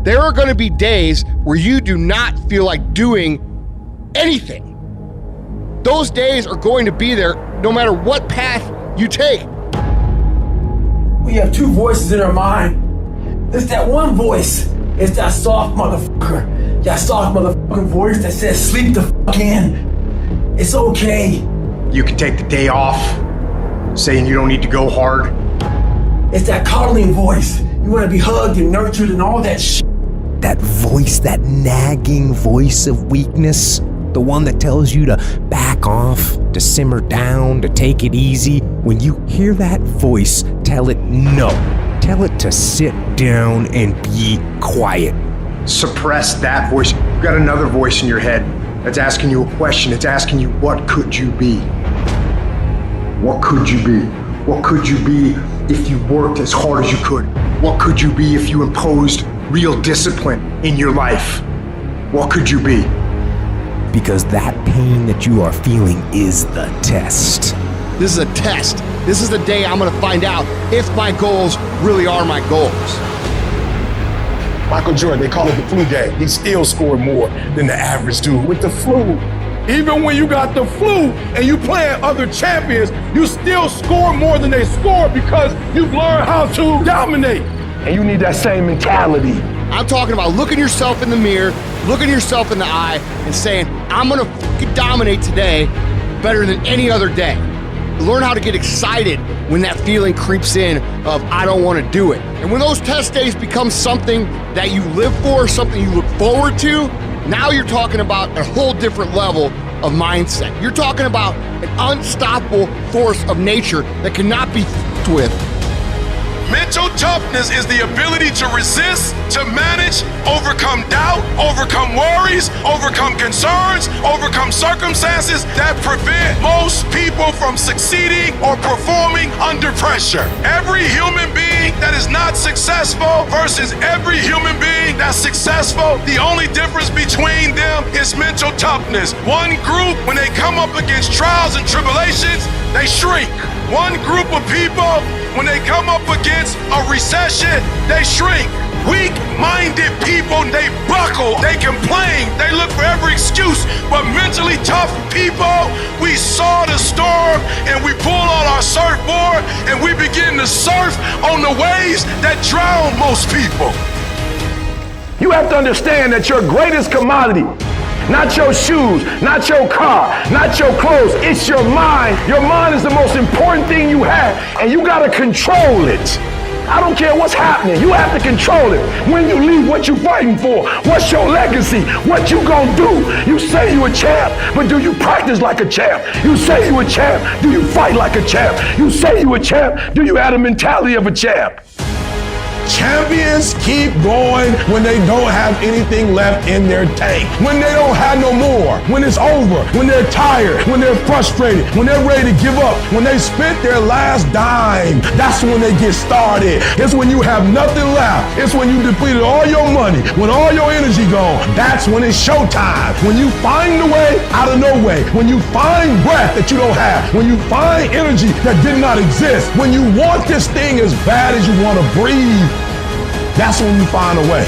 There are going to be days where you do not feel like doing anything. Those days are going to be there no matter what path you take. We have two voices in our mind. There's that one voice. It's that soft motherfucker. That soft motherfucking voice that says, sleep the fuck in. It's okay. You can take the day off, saying you don't need to go hard. It's that coddling voice. You want to be hugged and nurtured and all that shit. That voice, that nagging voice of weakness, the one that tells you to back off, to simmer down, to take it easy. When you hear that voice, tell it no. Tell it to sit down and be quiet. Suppress that voice. You've got another voice in your head that's asking you a question. It's asking you, what could you be? What could you be? What could you be if you worked as hard as you could? What could you be if you imposed real discipline in your life? What could you be? Because that pain that you are feeling is the test. This is a test. This is the day I'm going to find out if my goals really are my goals. Michael Jordan, they call it the flu game. He still scored more than the average dude with the flu. Even when you got the flu and you playing other champions, you still score more than they score because you've learned how to dominate. And you need that same mentality. I'm talking about looking yourself in the mirror, looking yourself in the eye, and saying, I'm going to fucking dominate today better than any other day. Learn how to get excited when that feeling creeps in of, I don't want to do it. And when those test days become something that you live for, something you look forward to, now you're talking about a whole different level of mindset. You're talking about an unstoppable force of nature that cannot be f***ed with. Mental toughness is the ability to resist, to manage, overcome doubt, overcome worries, overcome concerns, overcome circumstances that prevent most people from succeeding or performing under pressure. Every human being that is not successful versus every human being that's successful, the only difference between them is mental toughness. One group, when they come up against trials and tribulations, they shrink. One group of people, when they come up against a recession, they shrink. Weak-minded people, they buckle, they complain, they look for every excuse. But mentally tough people, we saw the storm and we pull on our surfboard and we begin to surf on the waves that drown most people. You have to understand that your greatest commodity, not your shoes, not your car, not your clothes, it's your mind. Your mind is the most important thing you have, and you gotta control it. I don't care what's happening, you have to control it. When you leave, what you fighting for? What's your legacy? What you gonna do? You say you a champ, but do you practice like a champ? You say you a champ, do you fight like a champ? You say you a champ, do you have the mentality of a champ? Champions keep going when they don't have anything left in their tank. When they don't have no more. When it's over. When they're tired. When they're frustrated. When they're ready to give up. When they spent their last dime. That's when they get started. It's when you have nothing left. It's when you depleted all your money. When all your energy gone. That's when it's showtime. When you find the way out of no way. When you find breath that you don't have. When you find energy that did not exist. When you want this thing as bad as you want to breathe. That's when you find a way.